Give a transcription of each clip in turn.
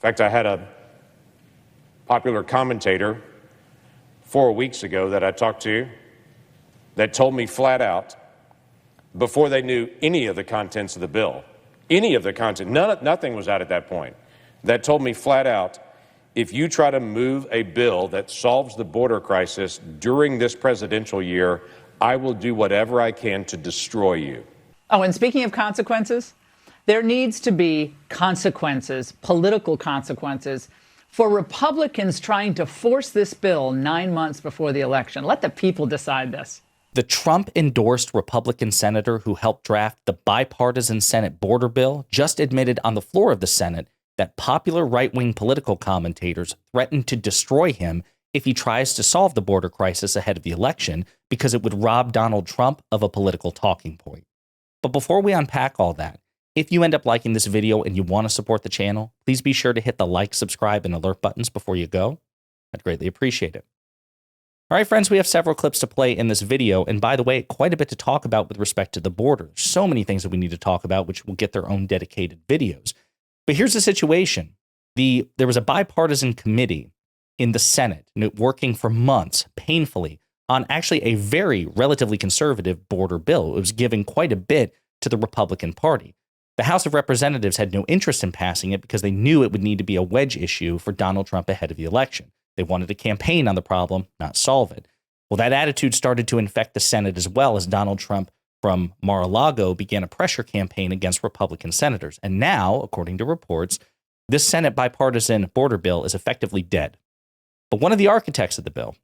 fact, I had a popular commentator 4 weeks ago that I talked to that told me flat out, before they knew any of the contents of the bill, nothing was out at that point, that told me flat out, if you try to move a bill that solves the border crisis during this presidential year, I will do whatever I can to destroy you. Oh, and speaking of consequences, there needs to be consequences, political consequences, for Republicans trying to force this bill 9 months before the election. Let the people decide this. The Trump-endorsed Republican senator who helped draft the bipartisan Senate border bill just admitted on the floor of the Senate that popular right-wing political commentators threatened to destroy him if he tries to solve the border crisis ahead of the election because it would rob Donald Trump of a political talking point. But before we unpack all that, if you end up liking this video and you want to support the channel, please be sure to hit the like, subscribe, and alert buttons before you go. I'd greatly appreciate it. All right, friends, we have several clips to play in this video. And by the way, quite a bit to talk about with respect to the border. So many things that we need to talk about, which will get their own dedicated videos. But here's the situation. There was a bipartisan committee in the Senate working for months, painfully, on actually a very relatively conservative border bill. It was giving quite a bit to the Republican Party. The House of Representatives had no interest in passing it because they knew it would need to be a wedge issue for Donald Trump ahead of the election. They wanted to campaign on the problem, not solve it. Well, that attitude started to infect the Senate as well as Donald Trump from Mar-a-Lago began a pressure campaign against Republican senators. And now, according to reports, this Senate bipartisan border bill is effectively dead. But one of the architects of the bill,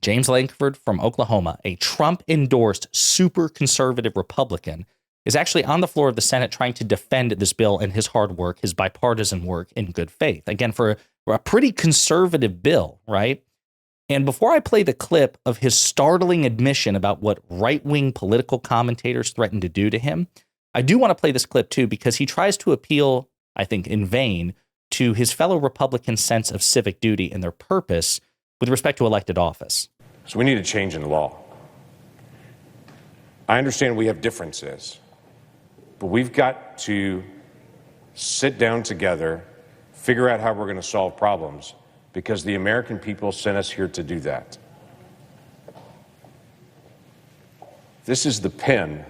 James Lankford from Oklahoma, a Trump-endorsed super conservative Republican, is actually on the floor of the Senate trying to defend this bill and his hard work, his bipartisan work in good faith. Again, for a pretty conservative bill, right? And before I play the clip of his startling admission about what right-wing political commentators threatened to do to him, I do want to play this clip too, because he tries to appeal, I think in vain, to his fellow Republicans' sense of civic duty and their purpose with respect to elected office. So we need a change in the law. I understand we have differences, but we've got to sit down together, figure out how we're going to solve problems, because the American people sent us here to do that. This is the pen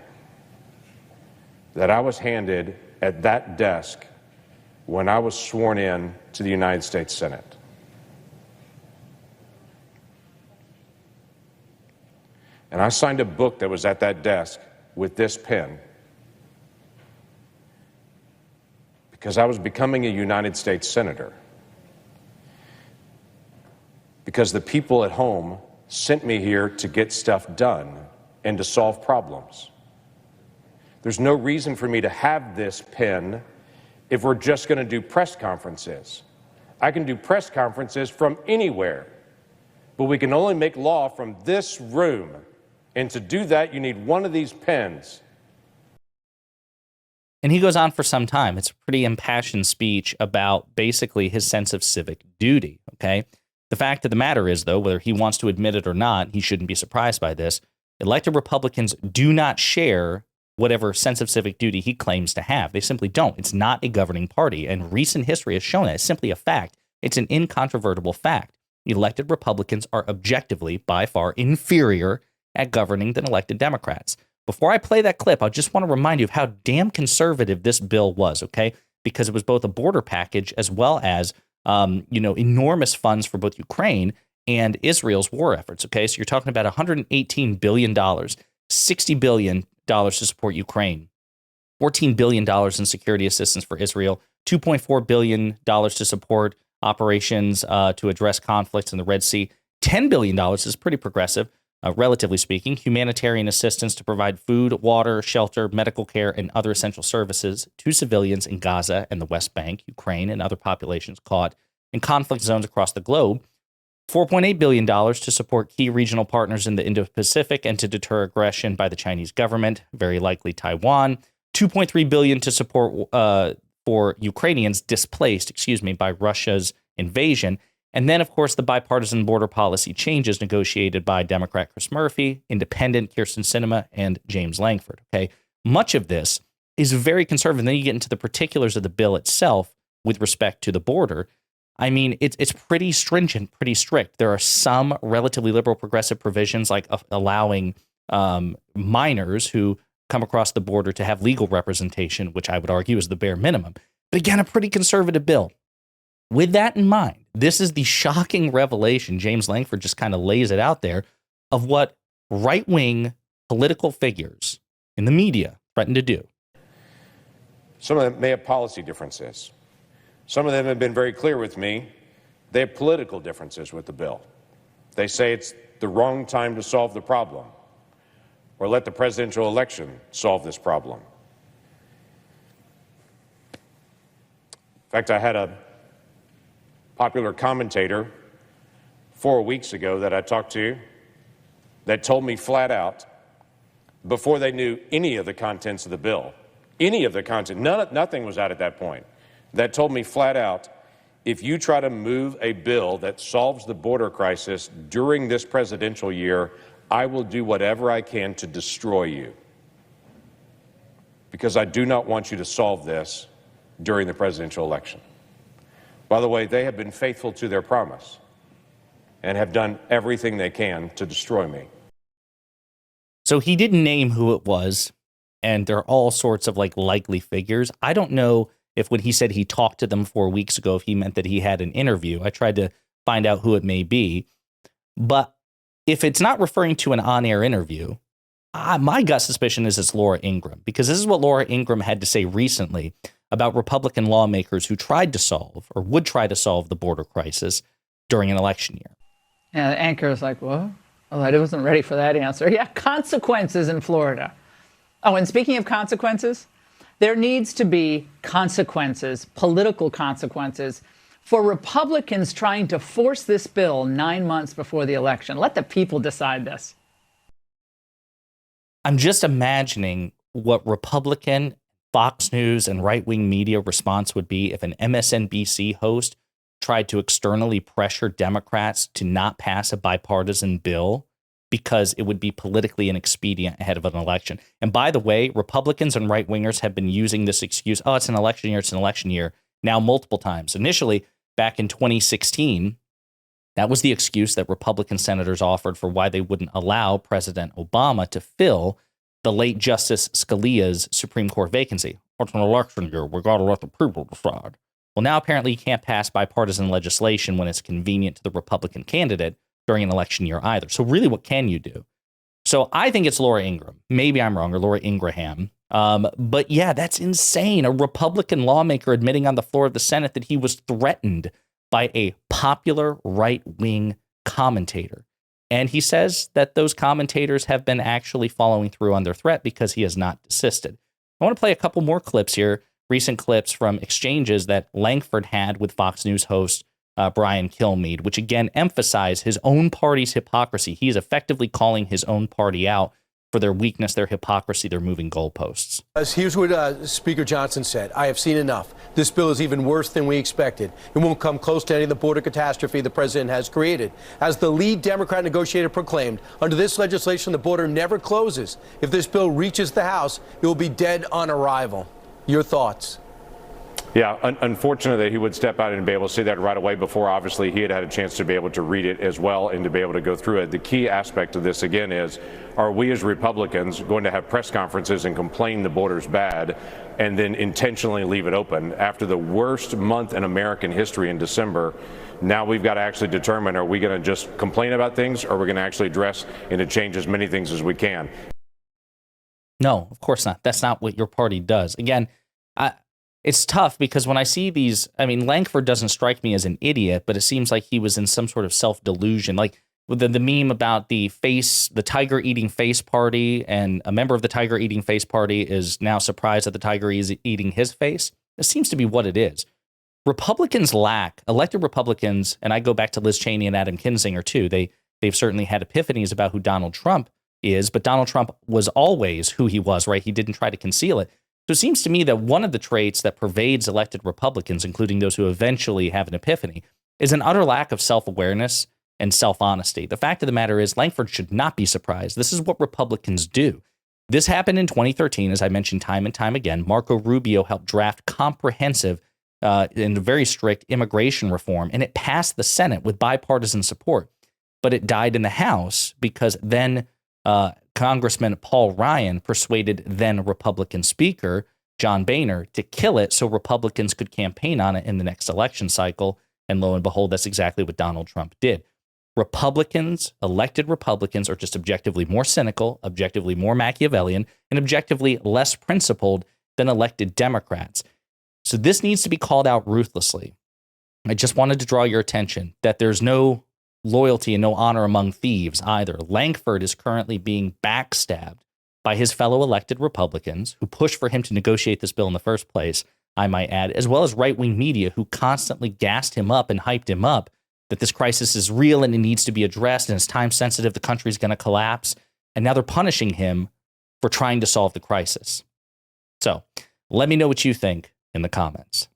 that I was handed at that desk when I was sworn in to the United States Senate. And I signed a book that was at that desk with this pen because I was becoming a United States Senator. Because the people at home sent me here to get stuff done and to solve problems. There's no reason for me to have this pen if we're just going to do press conferences. I can do press conferences from anywhere, but we can only make law from this room. And to do that, you need one of these pens. And he goes on for some time. It's a pretty impassioned speech about basically his sense of civic duty, okay? The fact of the matter is, though, whether he wants to admit it or not, he shouldn't be surprised by this. Elected Republicans do not share whatever sense of civic duty he claims to have. They simply don't. It's not a governing party, and recent history has shown that. It's simply a fact. It's an incontrovertible fact. Elected Republicans are objectively, by far, inferior at governing than elected Democrats. Before I play that clip, I just want to remind you of how damn conservative this bill was, okay? Because it was both a border package as well as enormous funds for both Ukraine and Israel's war efforts. Okay, so you're talking about $118 billion, $60 billion to support Ukraine, $14 billion in security assistance for Israel, $2.4 billion to support operations to address conflicts in the Red Sea. $10 billion is pretty progressive, relatively speaking, humanitarian assistance to provide food, water, shelter, medical care, and other essential services to civilians in Gaza and the West Bank, Ukraine, and other populations caught in conflict zones across the globe. $4.8 billion to support key regional partners in the Indo-Pacific and to deter aggression by the Chinese government, very likely Taiwan. $2.3 billion to support for Ukrainians displaced, by Russia's invasion. And then, of course, the bipartisan border policy changes negotiated by Democrat Chris Murphy, Independent Kyrsten Sinema, and James Lankford. Okay, much of this is very conservative. And then you get into the particulars of the bill itself, with respect to the border. I mean, it's pretty stringent, pretty strict. There are some relatively liberal progressive provisions like allowing minors who come across the border to have legal representation, which I would argue is the bare minimum. But again, a pretty conservative bill. With that in mind, this is the shocking revelation. James Lankford just kind of lays it out there of what right-wing political figures in the media threaten to do. Some of them may have policy differences. Some of them have been very clear with me. They have political differences with the bill. They say it's the wrong time to solve the problem, or let the presidential election solve this problem. In fact, I had a popular commentator 4 weeks ago that I talked to that told me flat out, before they knew any of the contents of the bill, nothing was out at that point, that told me flat out, if you try to move a bill that solves the border crisis during this presidential year, I will do whatever I can to destroy you. Because I do not want you to solve this during the presidential election. By the way, they have been faithful to their promise and have done everything they can to destroy me. So he didn't name who it was, and there are all sorts of likely figures. I don't know if when he said he talked to them 4 weeks ago, if he meant that he had an interview. I tried to find out who it may be. But if it's not referring to an on-air interview, my gut suspicion is it's Laura Ingraham, because this is what Laura Ingraham had to say recently about Republican lawmakers who tried to solve or would try to solve the border crisis during an election year. Yeah, the anchor is like, what? Oh, I wasn't ready for that answer. Yeah, consequences in Florida. Oh, and speaking of consequences, there needs to be consequences, political consequences, for Republicans trying to force this bill 9 months before the election. Let the people decide this. I'm just imagining what Republican, Fox News, and right-wing media response would be if an MSNBC host tried to externally pressure Democrats to not pass a bipartisan bill because it would be politically inexpedient ahead of an election. And by the way, Republicans and right-wingers have been using this excuse, oh, it's an election year, now multiple times. Initially, back in 2016, that was the excuse that Republican senators offered for why they wouldn't allow President Obama to fill the late Justice Scalia's Supreme Court vacancy. It's an election year. We got to let the people decide. Well, now apparently you can't pass bipartisan legislation when it's convenient to the Republican candidate during an election year either. So really, what can you do? So I think it's Laura Ingraham. Maybe I'm wrong, or Laura Ingraham. But yeah, that's insane. A Republican lawmaker admitting on the floor of the Senate that he was threatened by a popular right-wing commentator. And he says that those commentators have been actually following through on their threat because he has not desisted. I want to play a couple more clips here, recent clips from exchanges that Lankford had with Fox News host Brian Kilmeade, which again emphasize his own party's hypocrisy. He's effectively calling his own party out for their weakness, their hypocrisy, their moving goalposts. Here's what Speaker Johnson said. I have seen enough. This bill is even worse than we expected. It won't come close to any of the border catastrophe the president has created. As the lead Democrat negotiator proclaimed, under this legislation, the border never closes. If this bill reaches the House, it will be dead on arrival. Your thoughts? Yeah, unfortunate that he would step out and be able to say that right away before, obviously, he had had a chance to be able to read it as well and to be able to go through it. The key aspect of this, again, is are we as Republicans going to have press conferences and complain the border's bad and then intentionally leave it open? After the worst month in American history in December, now we've got to actually determine, are we going to just complain about things, or are we going to actually address and to change as many things as we can? No, of course not. That's not what your party does. Again, it's tough because when I see these, I mean, Lankford doesn't strike me as an idiot, but it seems like he was in some sort of self-delusion. Like with the meme about the tiger eating face party, and a member of the tiger eating face party is now surprised that the tiger is eating his face. It seems to be what it is. Elected Republicans, and I go back to Liz Cheney and Adam Kinzinger too, they've certainly had epiphanies about who Donald Trump is, but Donald Trump was always who he was, right? He didn't try to conceal it. So it seems to me that one of the traits that pervades elected Republicans, including those who eventually have an epiphany, is an utter lack of self-awareness and self-honesty. The fact of the matter is, Lankford should not be surprised. This is what Republicans do. This happened in 2013, as I mentioned time and time again. Marco Rubio helped draft comprehensive in very strict immigration reform, and it passed the Senate with bipartisan support. But it died in the House because then Congressman Paul Ryan persuaded then Republican Speaker John Boehner to kill it so Republicans could campaign on it in the next election cycle. And lo and behold, that's exactly what Donald Trump did. Republicans, elected Republicans, are just objectively more cynical, objectively more Machiavellian, and objectively less principled than elected Democrats. So this needs to be called out ruthlessly. I just wanted to draw your attention that there's no loyalty and no honor among thieves either. Lankford is currently being backstabbed by his fellow elected Republicans who pushed for him to negotiate this bill in the first place, I might add, as well as right-wing media who constantly gassed him up and hyped him up that this crisis is real and it needs to be addressed and it's time sensitive, the country's going to collapse. And now they're punishing him for trying to solve the crisis. So let me know what you think in the comments.